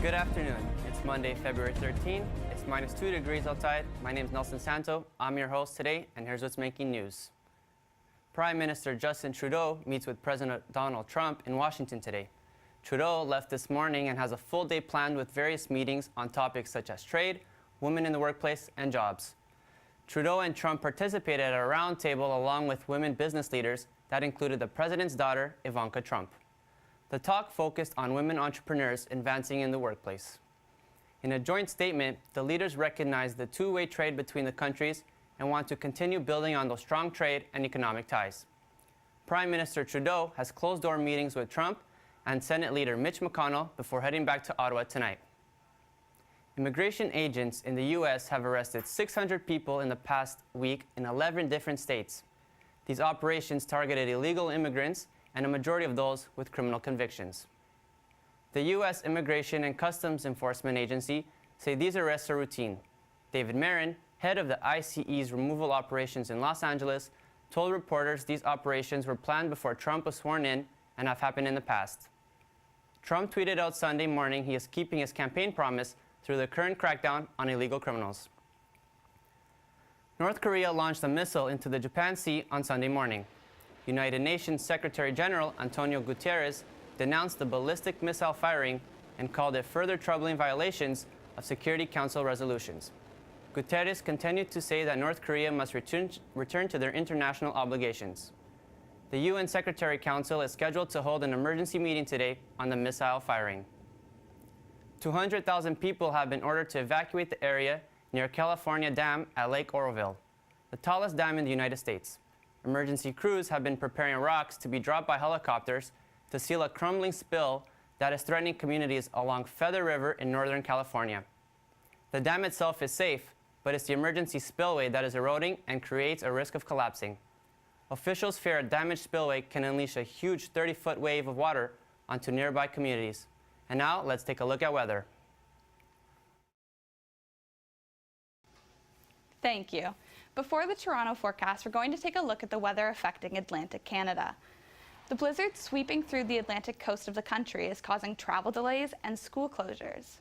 Good afternoon. It's Monday, February 13. It's -2 degrees outside. My name is Nelson Santo. I'm your host today, and here's what's making news. Prime Minister Justin Trudeau meets with President Donald Trump in Washington today. Trudeau left this morning and has a full day planned with various meetings on topics such as trade, women in the workplace, and jobs. Trudeau and Trump participated at a roundtable along with women business leaders that included the president's daughter, Ivanka Trump. The talk focused on women entrepreneurs advancing in the workplace. In a joint statement, the leaders recognized the two-way trade between the countries and want to continue building on those strong trade and economic ties. Prime Minister Trudeau has closed-door meetings with Trump and Senate Leader Mitch McConnell before heading back to Ottawa tonight. Immigration agents in the U.S. have arrested 600 people in the past week in 11 different states. These operations targeted illegal immigrants and a majority of those with criminal convictions. The U.S. Immigration and Customs Enforcement Agency say these arrests are routine. David Marin, head of the ICE's removal operations in Los Angeles, told reporters these operations were planned before Trump was sworn in and have happened in the past. Trump tweeted out Sunday morning he is keeping his campaign promise through the current crackdown on illegal criminals. North Korea launched a missile into the Japan Sea on Sunday morning. United Nations Secretary General Antonio Guterres denounced the ballistic missile firing and called it further troubling violations of Security Council resolutions. Guterres continued to say that North Korea must return to their international obligations. The UN Secretary Council is scheduled to hold an emergency meeting today on the missile firing. 200,000 people have been ordered to evacuate the area near California Dam at Lake Oroville, the tallest dam in the United States. Emergency crews have been preparing rocks to be dropped by helicopters to seal a crumbling spill that is threatening communities along Feather River in Northern California. The dam itself is safe, but it's the emergency spillway that is eroding and creates a risk of collapsing. Officials fear a damaged spillway can unleash a huge 30-foot wave of water onto nearby communities. And now, let's take a look at weather. Thank you. Before the Toronto forecast, we're going to take a look at the weather affecting Atlantic Canada. The blizzard sweeping through the Atlantic coast of the country is causing travel delays and school closures.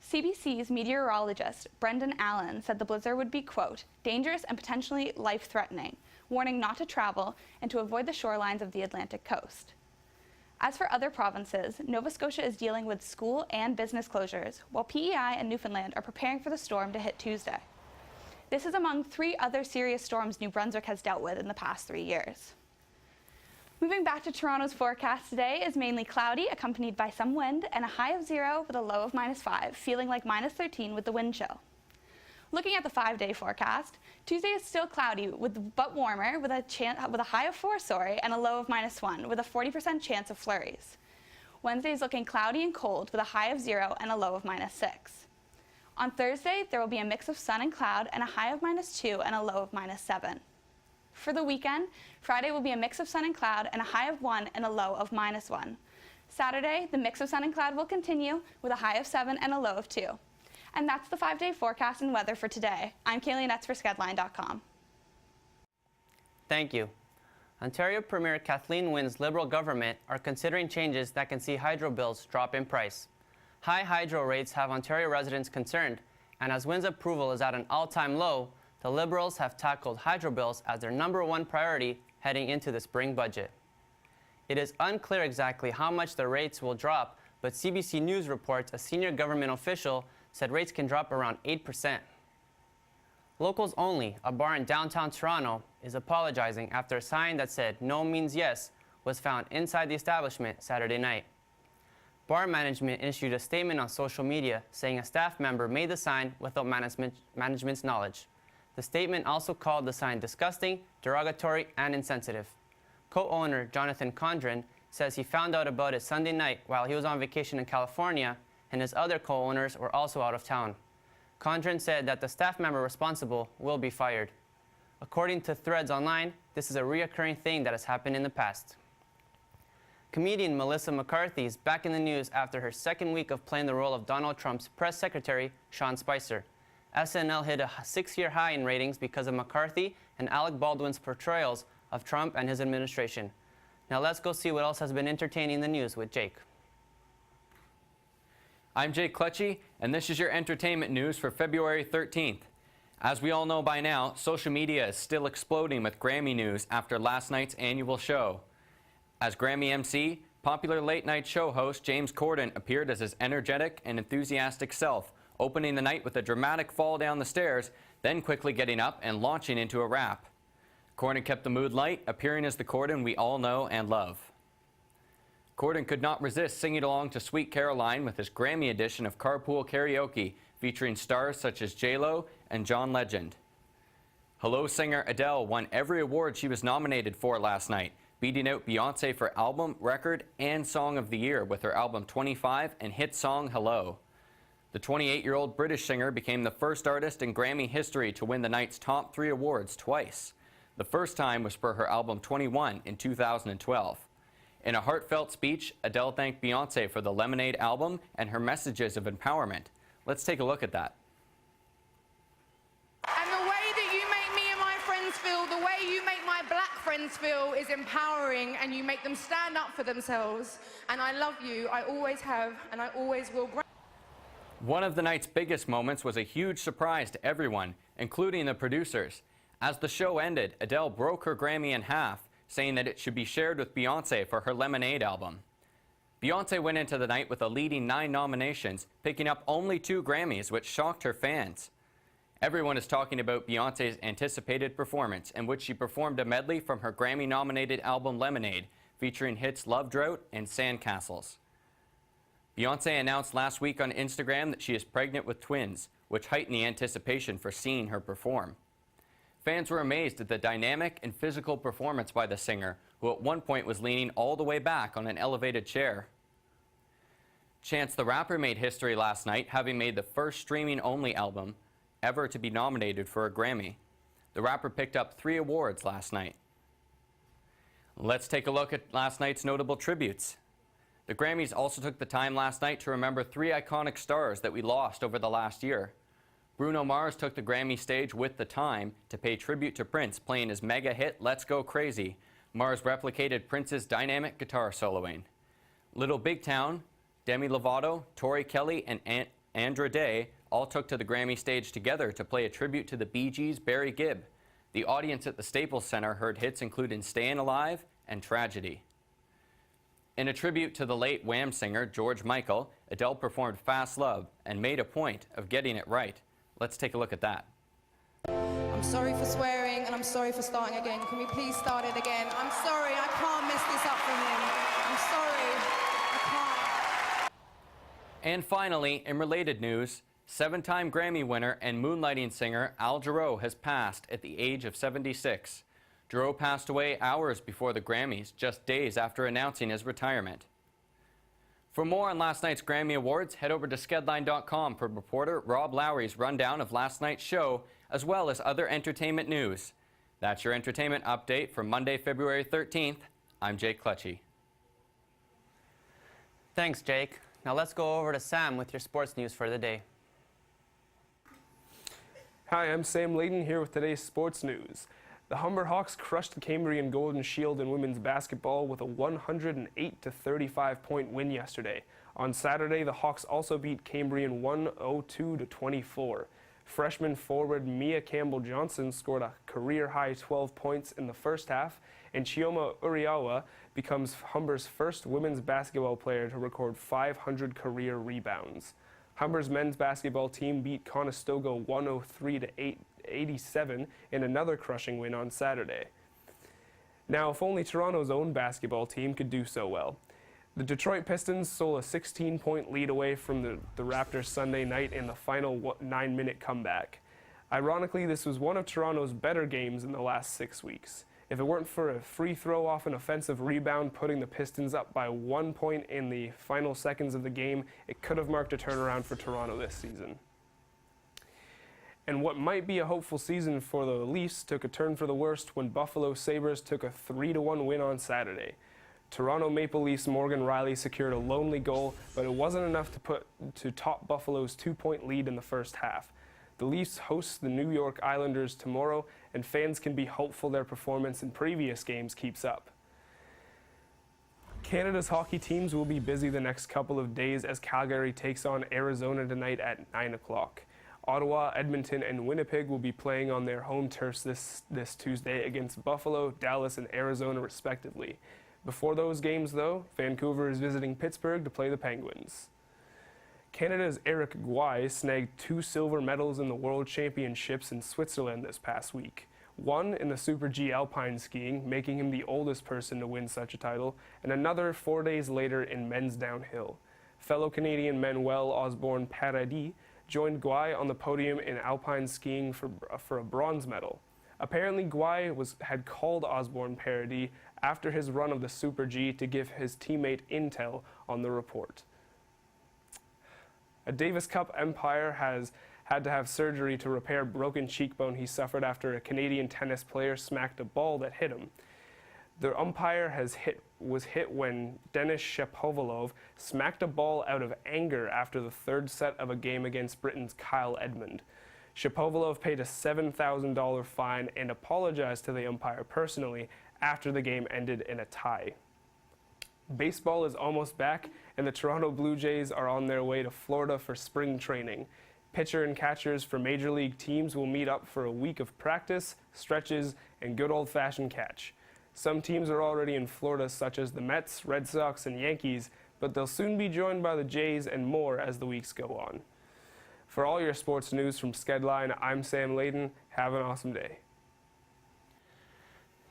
CBC's meteorologist, Brendan Allen, said the blizzard would be, quote, dangerous and potentially life-threatening, warning not to travel and to avoid the shorelines of the Atlantic coast. As for other provinces, Nova Scotia is dealing with school and business closures, while PEI and Newfoundland are preparing for the storm to hit Tuesday. This is among 3 other serious storms New Brunswick has dealt with in the past 3 years. Moving back to Toronto's forecast today is mainly cloudy, accompanied by some wind, and a high of 0 with a low of -5, feeling like -13 with the wind chill. Looking at the 5-day forecast, Tuesday is still cloudy but warmer with a high of 4 and a low of -1 with a 40% chance of flurries. Wednesday is looking cloudy and cold with a high of 0 and a low of -6. On Thursday, there will be a mix of sun and cloud and a high of -2 and a low of -7. For the weekend, Friday will be a mix of sun and cloud and a high of 1 and a low of -1. Saturday, the mix of sun and cloud will continue with a high of 7 and a low of 2. And that's the 5-day forecast and weather for today. I'm Kaylee Netz for skedline.com. Thank you. Ontario Premier Kathleen Wynne's Liberal government are considering changes that can see hydro bills drop in price. High hydro rates have Ontario residents concerned, and as Wynne's approval is at an all-time low, the Liberals have tackled hydro bills as their #1 priority heading into the spring budget. It is unclear exactly how much the rates will drop, but CBC News reports a senior government official said rates can drop around 8%. Locals Only, a bar in downtown Toronto, is apologizing after a sign that said "No means yes" was found inside the establishment Saturday night. Bar management issued a statement on social media saying a staff member made the sign without management's knowledge. The statement also called the sign disgusting, derogatory, and insensitive. Co-owner Jonathan Condren says he found out about it Sunday night while he was on vacation in California, and his other co-owners were also out of town. Condren said that the staff member responsible will be fired. According to threads online, this is a reoccurring thing that has happened in the past. Comedian Melissa McCarthy is back in the news after her second week of playing the role of Donald Trump's press secretary, Sean Spicer. SNL hit a 6-year high in ratings because of McCarthy and Alec Baldwin's portrayals of Trump and his administration. Now let's go see what else has been entertaining the news with Jake. I'm Jake Clutchy, and this is your entertainment news for February 13th. As we all know by now, social media is still exploding with Grammy news after last night's annual show. As Grammy MC, popular late-night show host James Corden appeared as his energetic and enthusiastic self, opening the night with a dramatic fall down the stairs, then quickly getting up and launching into a rap. Corden kept the mood light, appearing as the Corden we all know and love. Corden could not resist singing along to Sweet Caroline with his Grammy edition of Carpool Karaoke, featuring stars such as J-Lo and John Legend. Hello singer Adele won every award she was nominated for last night, beating out Beyoncé for Album, Record, and Song of the Year with her album 25 and hit song Hello. The 28-year-old British singer became the first artist in Grammy history to win the night's top 3 awards twice. The first time was for her album 21 in 2012. In a heartfelt speech, Adele thanked Beyoncé for the Lemonade album and her messages of empowerment. Let's take a look at that. And the way that you make me and my friends feel, the way you make my black friends feel is empowering, and you make them stand up for themselves. And I love you, I always have, and I always will. One of the night's biggest moments was a huge surprise to everyone, including the producers. As the show ended, Adele broke her Grammy in half, saying that it should be shared with Beyoncé for her Lemonade album. Beyoncé went into the night with a leading 9 nominations, picking up only 2 Grammys, which shocked her fans. Everyone is talking about Beyoncé's anticipated performance, in which she performed a medley from her Grammy-nominated album Lemonade, featuring hits Love Drought and Sandcastles. Beyoncé announced last week on Instagram that she is pregnant with twins, which heightened the anticipation for seeing her perform. Fans were amazed at the dynamic and physical performance by the singer, who at one point was leaning all the way back on an elevated chair. Chance the Rapper made history last night, having made the first streaming-only album ever to be nominated for a Grammy. The rapper picked up 3 awards last night. Let's take a look at last night's notable tributes. The Grammys also took the time last night to remember 3 iconic stars that we lost over the last year. Bruno Mars took the Grammy stage with The Time to pay tribute to Prince, playing his mega hit Let's Go Crazy. Mars replicated Prince's dynamic guitar soloing. Little Big Town, Demi Lovato, Tori Kelly, and Andra Day all took to the Grammy stage together to play a tribute to the Bee Gees' Barry Gibb. The audience at the Staples Center heard hits including Stayin' Alive and Tragedy. In a tribute to the late Wham singer George Michael, Adele performed Fast Love and made a point of getting it right. Let's take a look at that. I'm sorry for swearing, and I'm sorry for starting again. Can we please start it again? I'm sorry, I can't mess this up for him. I'm sorry, I can't. And finally, in related news, 7-time Grammy winner and moonlighting singer Al Jarreau has passed at the age of 76. Jarreau passed away hours before the Grammys, just days after announcing his retirement. For more on last night's Grammy Awards, head over to skedline.com for reporter Rob Lowry's rundown of last night's show, as well as other entertainment news. That's your entertainment update for Monday, February 13th. I'm Jake Clutchy. Thanks, Jake. Now let's go over to Sam with your sports news for the day. Hi, I'm Sam Layden here with today's sports news. The Humber Hawks crushed the Cambrian Golden Shield in women's basketball with a 108-35 point win yesterday. On Saturday, the Hawks also beat Cambrian 102-24. Freshman forward Mia Campbell-Johnson scored a career-high 12 points in the first half, and Chioma Uriawa becomes Humber's first women's basketball player to record 500 career rebounds. Humber's men's basketball team beat Conestoga 103-87 in another crushing win on Saturday. Now, if only Toronto's own basketball team could do so well. The Detroit Pistons stole a 16-point lead away from the Raptors Sunday night in the final 9-minute comeback. Ironically, this was one of Toronto's better games in the last 6 weeks. If it weren't for a free throw off an offensive rebound putting the Pistons up by 1 point in the final seconds of the game, it could have marked a turnaround for Toronto this season. And what might be a hopeful season for the Leafs took a turn for the worst when Buffalo Sabres took a 3-1 win on Saturday. Toronto Maple Leafs' Morgan Rielly secured a lonely goal, but it wasn't enough to top Buffalo's 2-point lead in the first half. The Leafs host the New York Islanders tomorrow, and fans can be hopeful their performance in previous games keeps up. Canada's hockey teams will be busy the next couple of days as Calgary takes on Arizona tonight at 9 o'clock. Ottawa, Edmonton, and Winnipeg will be playing on their home turfs this Tuesday against Buffalo, Dallas, and Arizona respectively. Before those games, though, Vancouver is visiting Pittsburgh to play the Penguins. Canada's Eric Guay snagged 2 silver medals in the World Championships in Switzerland this past week. One in the Super G alpine skiing, making him the oldest person to win such a title, and another 4 days later in men's downhill. Fellow Canadian Manuel Osborne Paradis joined Guay on the podium in alpine skiing for a bronze medal. Apparently, Guay had called Osborne Paradis after his run of the Super G to give his teammate intel on the report. A Davis Cup umpire has had to have surgery to repair a broken cheekbone he suffered after a Canadian tennis player smacked a ball that hit him. The umpire was hit when Denis Shapovalov smacked a ball out of anger after the third set of a game against Britain's Kyle Edmund. Shapovalov paid a $7,000 fine and apologized to the umpire personally after the game ended in a tie. Baseball is almost back, and the Toronto Blue Jays are on their way to Florida for spring training. Pitcher and catchers for major league teams will meet up for a week of practice, stretches, and good old-fashioned catch. Some teams are already in Florida, such as the Mets, Red Sox, and Yankees, but they'll soon be joined by the Jays and more as the weeks go on. For all your sports news from Skedline, I'm Sam Layden. Have an awesome day.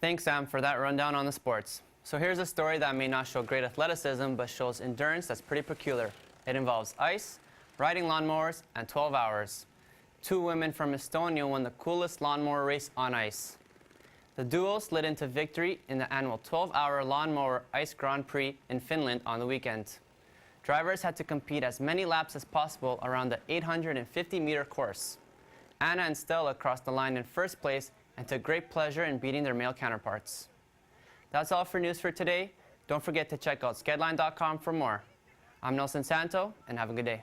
Thanks, Sam, for that rundown on the sports. So here's a story that may not show great athleticism, but shows endurance that's pretty peculiar. It involves ice, riding lawnmowers, and 12 hours. 2 women from Estonia won the coolest lawnmower race on ice. The duo slid into victory in the annual 12-hour lawnmower ice Grand Prix in Finland on the weekend. Drivers had to compete as many laps as possible around the 850-meter course. Anna and Stella crossed the line in first place and took great pleasure in beating their male counterparts. That's all for news for today. Don't forget to check out skedline.com for more. I'm Nelson Santo, and have a good day.